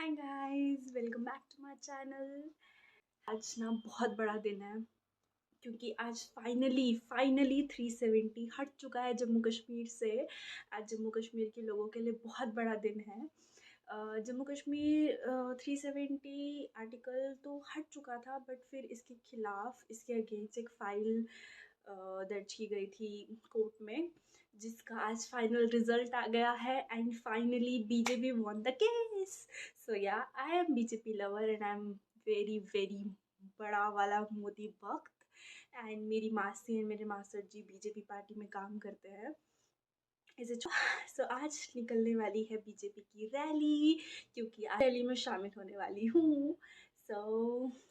Hi guys, welcome back to my channel. आज ना बहुत बड़ा दिन है क्योंकि आज फाइनली 370 हट चुका है जम्मू कश्मीर से। आज जम्मू कश्मीर के लोगों के लिए बहुत बड़ा दिन है। जम्मू कश्मीर 370 आर्टिकल तो हट चुका था, बट फिर इसके खिलाफ इसके अगेंस्ट एक फ़ाइल दर्ज की गई थी कोर्ट में, जिसका आज फाइनल रिजल्ट आ गया है and finally BJP won the case. So yeah, I am BJP lover and I am very very बड़ा वाला मोदी भक्त। एंड मेरी मासी एंड मेरे मास्टर जी बीजेपी पार्टी में काम करते हैं। सो आज निकलने वाली है बीजेपी की रैली, क्योंकि आज रैली में शामिल होने वाली हूँ। सो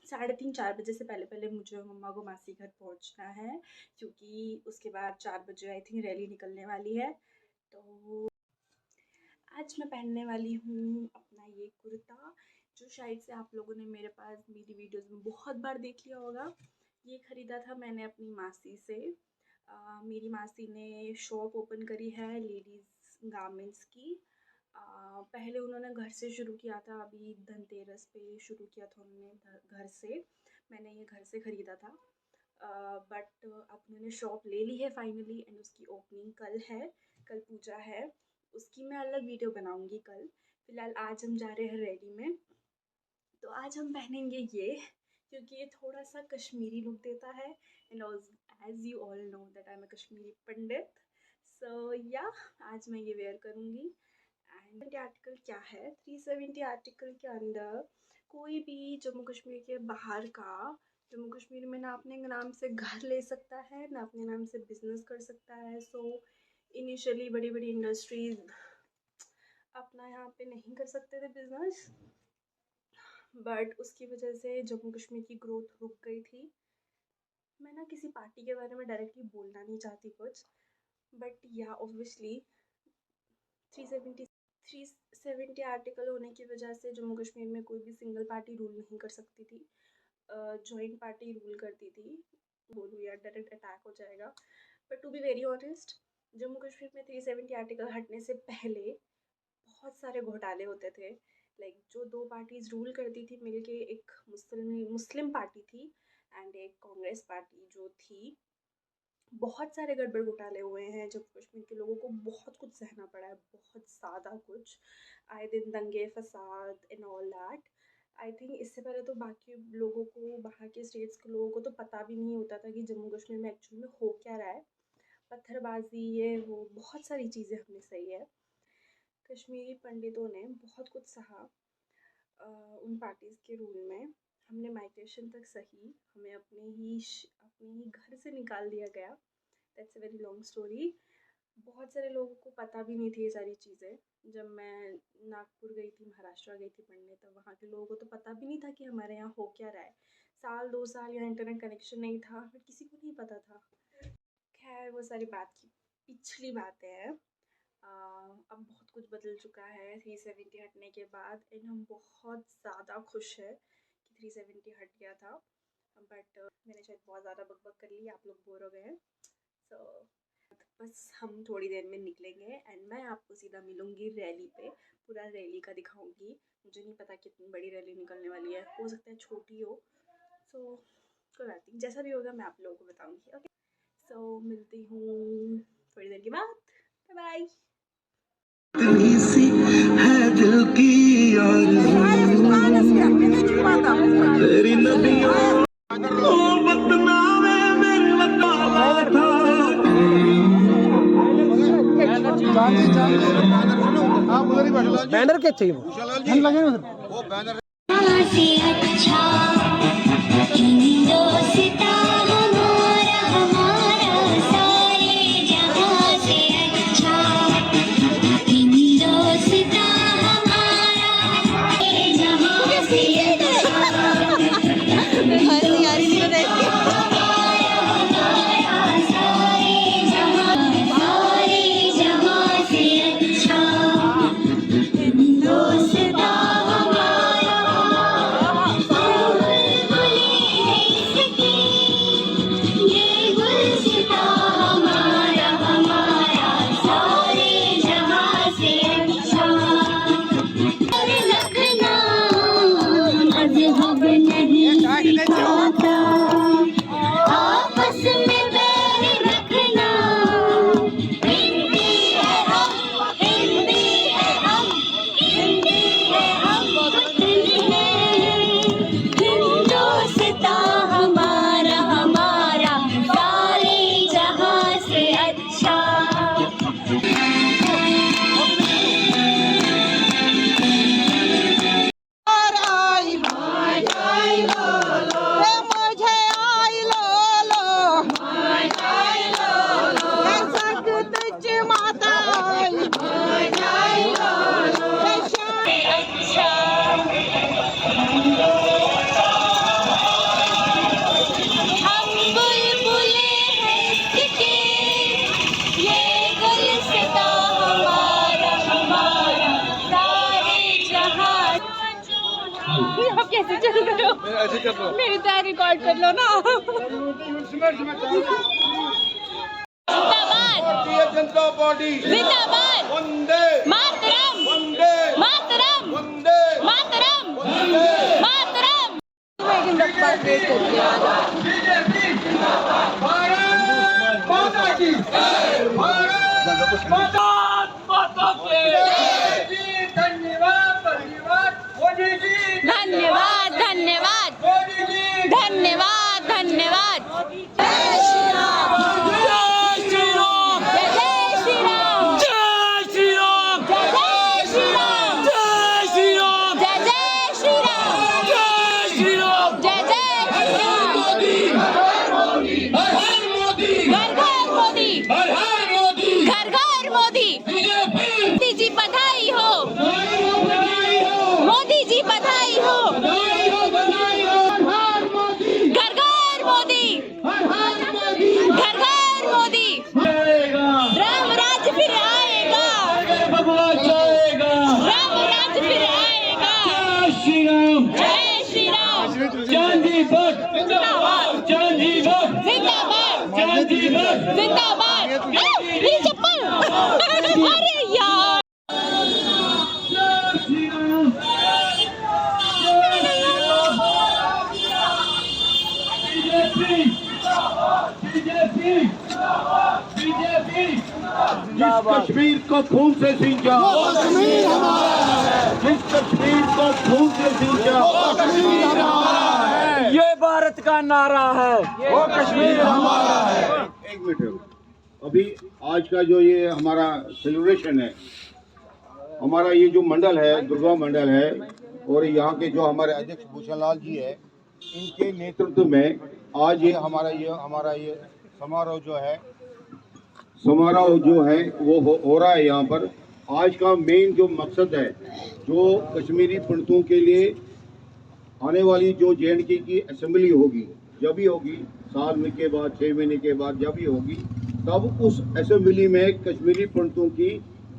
3:30-4 बजे से पहले पहले मुझे मम्मा को मासी घर पहुँचना है, क्योंकि उसके बाद 4 बजे आई थिंक रैली निकलने वाली है। तो आज मैं पहनने वाली हूँ अपना ये कुर्ता, जो शायद से आप लोगों ने मेरे पास मेरी वीडियोस में बहुत बार देख लिया होगा। ये ख़रीदा था मैंने अपनी मासी से। मेरी मासी ने शॉप ओपन करी है लेडीज़ गारमेंट्स की। पहले उन्होंने घर से शुरू किया था, अभी धनतेरस पे शुरू किया था उन्होंने घर से। मैंने ये घर से ख़रीदा था, बट अब उन्होंने शॉप ले ली है फाइनली एंड उसकी ओपनिंग कल है। कल पूजा है, उसकी मैं अलग वीडियो बनाऊंगी कल। फ़िलहाल आज हम जा रहे हैं रैली में, तो आज हम पहनेंगे ये, क्योंकि ये थोड़ा सा कश्मीरी लुक देता है and as you all know that I am a Kashmiri Pandit. So yeah, आज मैं ये वेयर करूँगी। एंड आर्टिकल क्या है, 370 आर्टिकल के अंदर कोई भी जम्मू कश्मीर के बाहर का जम्मू कश्मीर में ना अपने नाम से घर ले सकता है, ना अपने नाम से बिजनेस कर सकता है। सो इनिशियली बड़ी बड़ी इंडस्ट्रीज अपना यहाँ पे नहीं कर सकते थे बिजनेस, बट उसकी वजह से जम्मू कश्मीर की ग्रोथ रुक गई थी। मैं ना किसी पार्टी के बारे में डायरेक्टली बोलना नहीं चाहती कुछ, बट या ऑब्वियसली 370 आर्टिकल होने की वजह से जम्मू कश्मीर में कोई भी सिंगल पार्टी रूल नहीं कर सकती थी, जॉइंट पार्टी रूल करती थी। बोलूँ या डायरेक्ट अटैक हो जाएगा, but to be very honest, Jammu Kashmir में 370 आर्टिकल हटने से पहले बहुत सारे घोटाले होते थे। लाइक जो दो पार्टीज रूल करती थी मिलके, एक मुस्लिम पार्टी थी एंड एक कांग्रेस पार्टी जो थी, बहुत सारे गड़बड़ घोटाले हुए हैं। जम्मू कश्मीर के लोगों को बहुत कुछ सहना पड़ा है, बहुत ज़्यादा कुछ। आए दिन दंगे फसाद and all that. I think इससे पहले तो बाकी लोगों को, बाहर के स्टेट्स के लोगों को तो पता भी नहीं होता था कि जम्मू कश्मीर में एक्चुअल में हो क्या रहा है। पत्थरबाजी, ये वो बहुत सारी चीज़ें हमने सही है। कश्मीरी पंडितों ने बहुत कुछ सहा उन पार्टीज़ के रूल में। हमने माइग्रेशन तक सही, हमें अपने ही घर से निकाल दिया गया। That's a very long story. बहुत सारे लोगों को पता भी नहीं थी ये सारी चीज़ें। जब मैं नागपुर गई थी, महाराष्ट्र गई थी पढ़ने, तब वहाँ के लोगों को तो पता भी नहीं था कि हमारे यहाँ हो क्या रहा है। 1-2 साल यहाँ इंटरनेट कनेक्शन नहीं था, फिर किसी को नहीं पता था। खैर, वो सारी बात की पिछली बातें हैं। अब बहुत कुछ बदल चुका है 370 हटने के बाद, एंड हम बहुत ज़्यादा खुश हैं कि 370 हट गया था। बट मैंने शायद बहुत ज़्यादा बकबक कर ली, आप लोग बोर हो गए हैं। सो बस हम थोड़ी देर में निकलेंगे एंड मैं आपको सीधा मिलूँगी रैली पे। पूरा रैली का दिखाऊँगी। मुझे नहीं पता कितनी बड़ी रैली निकलने वाली है, हो सकता है छोटी हो। सो कोई बात नहीं, जैसा भी होगा मैं आप लोगों को बताऊँगी। ओके, सो मिलती हूँ थोड़ी देर के बाद। Bye bye. सी है दिल की तेरी नदियों बैनर क्या चाहिए वो लगे वो बैनर आप कैसे चल रहे हो? ऐसे कर लो। मेरी तैयारी रिकॉर्ड कर लो ना। भारतीय जनता पार्टी जिंदाबाद। वंदे मातरम। वंदे मातरम। वंदे मातरम। वंदे मातरम। धन्यवाद धन्यवाद धन्यवाद धन्यवाद। जय श्री राम। जय श्री राम। जय श्री राम। जय श्री राम। जय श्री राम। जय श्री राम। जय जय श्री राम। जय श्री राम। जय जय श्री राम। मोदी हर हर मोदी घर घर मोदी हर हर मोदी घर घर मोदी। मोदी जी बधाई हो। मोदी जी बधाई हो। घर घर मोदी घर घर मोदी। राम राज्य फिर आएगा। राम राज्य फिर आएगा। जय श्री राम। चांदी बट चांदी बट जिंदाबाद चांदी बट जिंदाबाद। मेरी चप्पल। अरे यार। जिस कश्मीर को खून से सींचा जिस कश्मीर को खून से सींचा ये भारत का नारा है। वो कश्मीर हमारा है। एक मिनट, अभी आज का जो ये हमारा सेलिब्रेशन है, हमारा ये जो मंडल है, दुर्गा मंडल है, और यहाँ के जो हमारे अध्यक्ष भूषण लाल जी है, इनके नेतृत्व में आज ये हमारा ये समारोह जो है वो हो रहा है यहाँ पर। आज का मेन जो मकसद है, जो कश्मीरी पंडितों के लिए आने वाली जो JNK की असेंबली होगी, जब भी होगी साल में के बाद 6 महीने के बाद जब भी होगी, तब उस असेंबली में कश्मीरी पंडितों की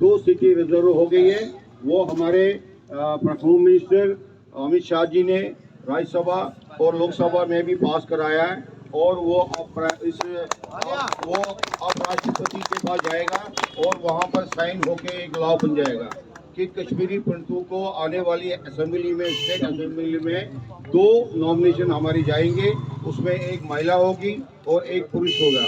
2 सीटें रिजर्व हो गई है। वो हमारे होम मिनिस्टर अमित शाह जी ने राज्यसभा और लोकसभा में भी पास कराया है, और वो अब राष्ट्रपति के पास जाएगा और वहाँ पर साइन होके एक लॉ बन जाएगा कि कश्मीरी पंडितों को आने वाली असेंबली में, स्टेट असेंबली में 2 नॉमिनेशन हमारी जाएंगे। उसमें एक महिला होगी और एक पुरुष होगा।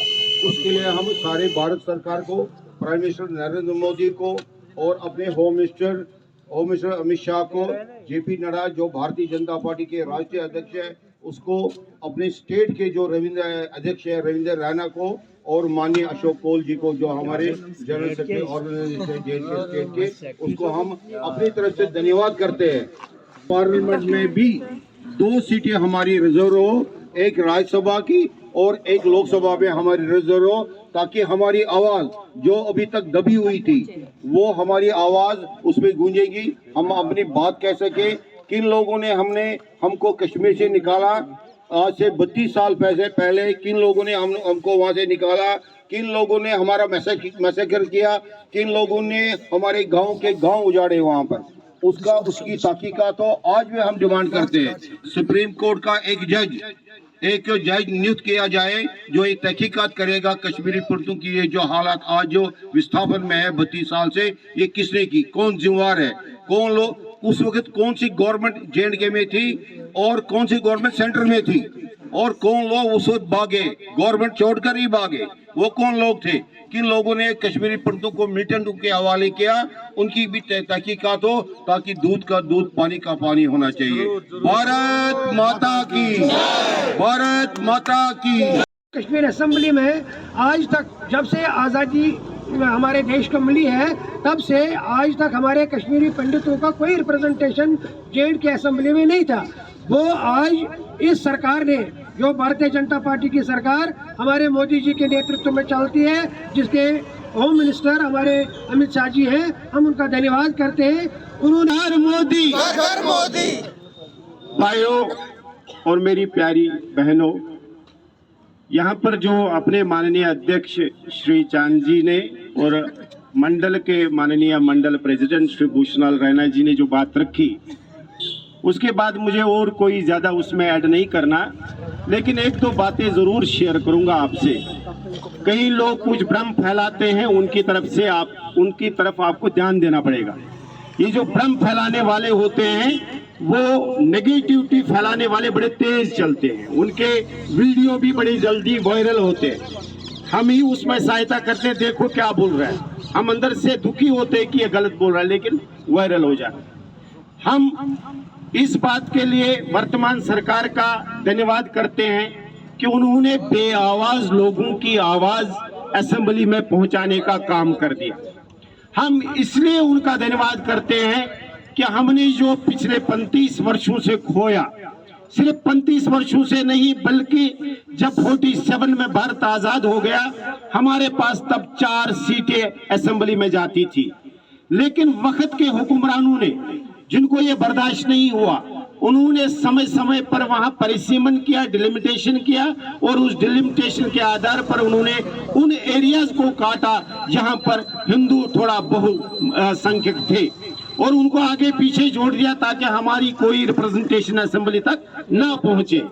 उसके लिए हम सारे भारत सरकार को, प्राइम मिनिस्टर नरेंद्र मोदी को और अपने होम मिनिस्टर अमित शाह को, JP नड्डा जो भारतीय जनता पार्टी के राष्ट्रीय अध्यक्ष है उसको, अपने स्टेट के जो अध्यक्ष है रविंद्र रैना को, और माननीय अशोक कौल जी को जो हमारे general secretary organisation JNK state के, उसको हम अपनी तरफ से धन्यवाद करते हैं। पार्लियामेंट में भी 2 सीटें हमारी रिजर्व हो, एक राज्यसभा की और एक लोकसभा में हमारी रिजर्व हो, ताकि हमारी आवाज जो अभी तक दबी हुई थी वो हमारी आवाज उसमें गूंजेगी, हम अपनी बात कह सके। किन लोगों ने हमको कश्मीर से निकाला, आज से 32 साल पहले किन लोगों ने हमको वहां से निकाला, किन लोगों ने हमारा मैसेकर किया, किन लोगों ने हमारे गांव उजाड़े वहां पर, उसकी तहकीकात तो आज भी हम डिमांड करते हैं। सुप्रीम कोर्ट का एक जज नियुक्त किया जाए जो ये तहकीकात करेगा कश्मीरी पंडितों की ये जो हालात आज जो विस्थापन में है 32 साल से, ये किसने की, कौन जिम्मेवार है, कौन लोग उस वक्त, कौन सी गवर्नमेंट JNK में थी और कौन सी गवर्नमेंट सेंटर में थी, और कौन लोग उस वक्त भागे, गवर्नमेंट छोड़कर ही भागे, वो कौन लोग थे, किन लोगों ने कश्मीरी पंडितों को मिलिटेंटों के हवाले किया, उनकी भी तहकीकात हो, ताकि दूध का दूध पानी का पानी होना चाहिए। भारत माता की, भारत माता की। कश्मीर असेंबली में आज तक, जब से आज़ादी हमारे देश को मिली है, तब से आज तक हमारे कश्मीरी पंडितों का कोई रिप्रेजेंटेशन JNK असेंबली में नहीं था। वो आज इस सरकार ने, जो भारतीय जनता पार्टी की सरकार हमारे मोदी जी के नेतृत्व में चलती है, जिसके होम मिनिस्टर हमारे अमित शाह जी हैं, हम उनका धन्यवाद करते हैं। उन्होंने हर मोदी भाइयों और मेरी प्यारी बहनों, यहाँ पर जो अपने माननीय अध्यक्ष श्री चांद जी ने और मंडल के माननीय मंडल प्रेसिडेंट श्री भूषण लाल रैना जी ने जो बात रखी, उसके बाद मुझे और कोई ज़्यादा उसमें ऐड नहीं करना, लेकिन एक दो बातें ज़रूर शेयर करूंगा आपसे। कई लोग कुछ भ्रम फैलाते हैं, उनकी तरफ आपको ध्यान देना पड़ेगा। ये जो भ्रम फैलाने वाले होते हैं वो नेगेटिविटी फैलाने वाले बड़े तेज चलते हैं, उनके वीडियो भी बड़ी जल्दी वायरल होते हैं। हम ही उसमें सहायता करते हैं, देखो क्या बोल रहा है, हम अंदर से दुखी होते हैं कि ये गलत बोल रहा है, लेकिन वायरल हो जाए। हम इस बात के लिए वर्तमान सरकार का धन्यवाद करते हैं कि उन्होंने बेआवाज लोगों की आवाज असेंबली में पहुंचाने का काम कर दिया। हम इसलिए उनका धन्यवाद करते हैं कि हमने जो पिछले 35 वर्षों से खोया, सिर्फ 35 वर्षों से नहीं बल्कि जब 47 में भारत आजाद हो गया हमारे पास तब 4 सीटें असेंबली में जाती थी, लेकिन वक्त के हुक्मरानों ने, जिनको ये बर्दाश्त नहीं हुआ, उन्होंने समय समय पर वहां परिसीमन किया, डिलिमिटेशन किया, और उस डिलिमिटेशन के आधार पर उन्होंने उन एरियाज को काटा जहां पर हिंदू थोड़ा बहुसंख्यक थे, और उनको आगे पीछे जोड़ दिया ताकि हमारी कोई रिप्रेजेंटेशन असेंबली तक ना पहुंचे।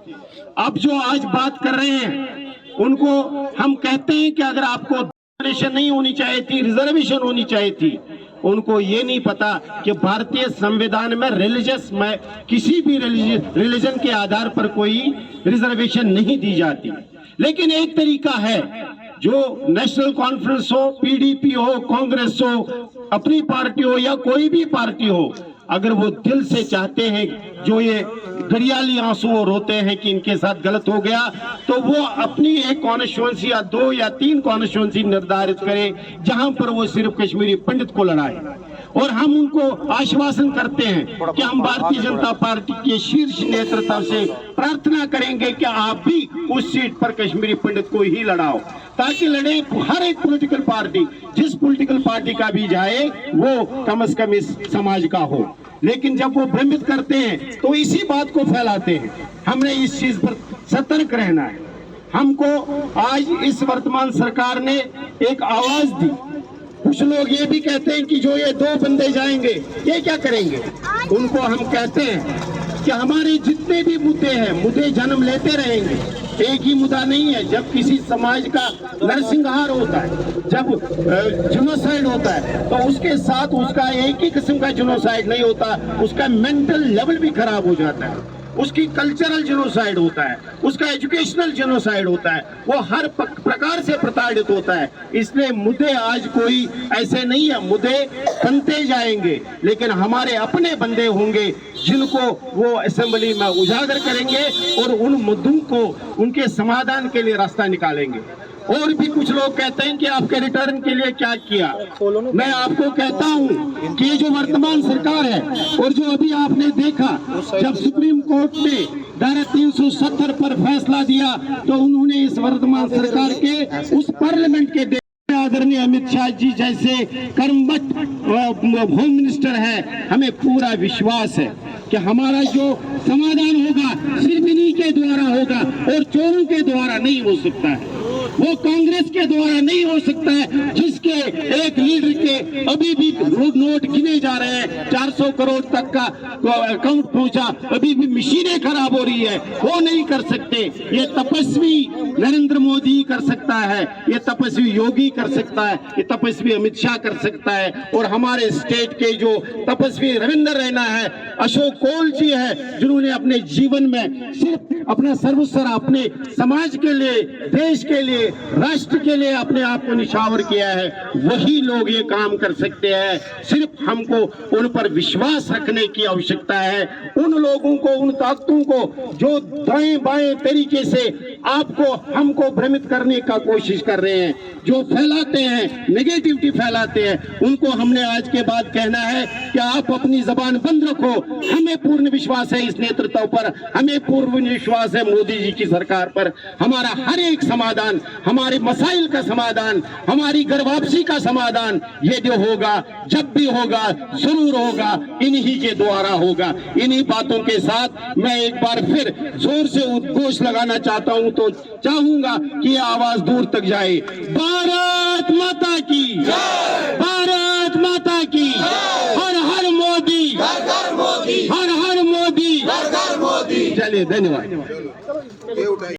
अब जो आज बात कर रहे हैं उनको हम कहते हैं कि अगर आपको रिजर्वेशन नहीं होनी चाहिए थी, रिजर्वेशन होनी चाहिए थी। उनको ये नहीं पता कि भारतीय संविधान में रिलीजियस में किसी भी रिलीजन के आधार पर कोई रिजर्वेशन नहीं दी जाती। लेकिन एक तरीका है, जो नेशनल कॉन्फ्रेंस हो, पीडीपी हो, कांग्रेस हो, अपनी पार्टी हो या कोई भी पार्टी हो, अगर वो दिल से चाहते हैं, जो ये गरियाली आंसू रोते हैं कि इनके साथ गलत हो गया, तो वो अपनी एक कॉन्स्टिट्यूएंसी या 2 या 3 कॉन्स्टिट्यूएंसी निर्धारित करें जहां पर वो सिर्फ कश्मीरी पंडित को लड़ाए। और हम उनको आश्वासन करते हैं कि हम भारतीय जनता पार्टी के शीर्ष नेतृत्व से प्रार्थना करेंगे कि आप भी उस सीट पर कश्मीरी पंडित को ही लड़ाओ, ताकि लड़े हर एक पॉलिटिकल पार्टी, जिस पॉलिटिकल पार्टी का भी जाए वो कम से कम इस समाज का हो। लेकिन जब वो भ्रमित करते हैं तो इसी बात को फैलाते हैं। हमने इस चीज पर सतर्क रहना है। हमको आज इस वर्तमान सरकार ने एक आवाज दी। कुछ लोग ये भी कहते हैं कि जो ये 2 बंदे जाएंगे ये क्या करेंगे। उनको हम कहते हैं कि हमारे जितने भी मुद्दे हैं, मुद्दे जन्म लेते रहेंगे। एक ही मुद्दा नहीं है। जब किसी समाज का नरसंहार होता है, जब जेनोसाइड होता है, तो उसके साथ उसका एक ही किस्म का जेनोसाइड नहीं होता, उसका मेंटल लेवल भी खराब हो जाता है, उसकी कल्चरल जेनोसाइड होता है, उसका एजुकेशनल जेनोसाइड होता है, वो हर प्रकार से प्रताड़ित होता है। इसलिए मुद्दे आज कोई ऐसे नहीं है, मुद्दे बनते जाएंगे, लेकिन हमारे अपने बंदे होंगे जिनको वो असेंबली में उजागर करेंगे और उन मुद्दों को, उनके समाधान के लिए रास्ता निकालेंगे। और भी कुछ लोग कहते हैं कि आपके रिटर्न के लिए क्या किया। मैं आपको कहता हूं कि ये जो वर्तमान सरकार है और जो अभी आपने देखा, जब सुप्रीम कोर्ट ने धारा 370 पर फैसला दिया तो उन्होंने इस वर्तमान सरकार के उस पार्लियामेंट के आदरणीय अमित शाह जी जैसे कर्मठ होम मिनिस्टर है, हमें पूरा विश्वास है कि हमारा जो समाधान होगा सिर्फ इन्हीं के द्वारा होगा और चोरों के द्वारा नहीं हो सकता है, वो कांग्रेस के द्वारा नहीं हो सकता है, जिसके एक लीडर के अभी भी नोट गिने जा रहे हैं, 400 करोड़ तक का अकाउंट पहुंचा, अभी भी मशीनें खराब हो रही है, वो नहीं कर सकते। ये तपस्वी नरेंद्र मोदी कर सकता है, ये तपस्वी योगी कर सकता है, ये तपस्वी अमित शाह कर सकता है, और हमारे स्टेट के जो तपस्वी रविंद्र रैना है, अशोक कौल जी है, जिन्होंने अपने जीवन में सिर्फ अपना सर्वस्व अपने समाज के लिए, देश के लिए, राष्ट्र के लिए अपने आप को निछावर किया है, वही लोग ये काम कर सकते हैं। सिर्फ हमको उन पर विश्वास रखने की आवश्यकता है। उन लोगों को, उन ताकतों को जो दाएं बाएं तरीके से आपको, हमको भ्रमित करने का कोशिश कर रहे हैं, जो फैलाते हैं, नेगेटिविटी फैलाते हैं, उनको हमने आज के बाद कहना है कि आप अपनी जबान बंद रखो। हमें पूर्ण विश्वास है इस नेतृत्व पर, हमें पूर्ण विश्वास है मोदी जी की सरकार पर। हमारा हर एक समाधान, हमारे मसाइल का समाधान, हमारी घर वापसी का समाधान, ये जो होगा, जब भी होगा, जरूर होगा, इन्हीं के द्वारा होगा। इन्हीं बातों के साथ मैं एक बार फिर जोर से उद्घोष लगाना चाहता हूं, तो चाहूंगा कि ये आवाज दूर तक जाए। भारत माता की, भारत माता की, हर हर मोदी, हर हर मोदी, हर हर मोदी। चलिए धन्यवाद। चलो ये उठाइए।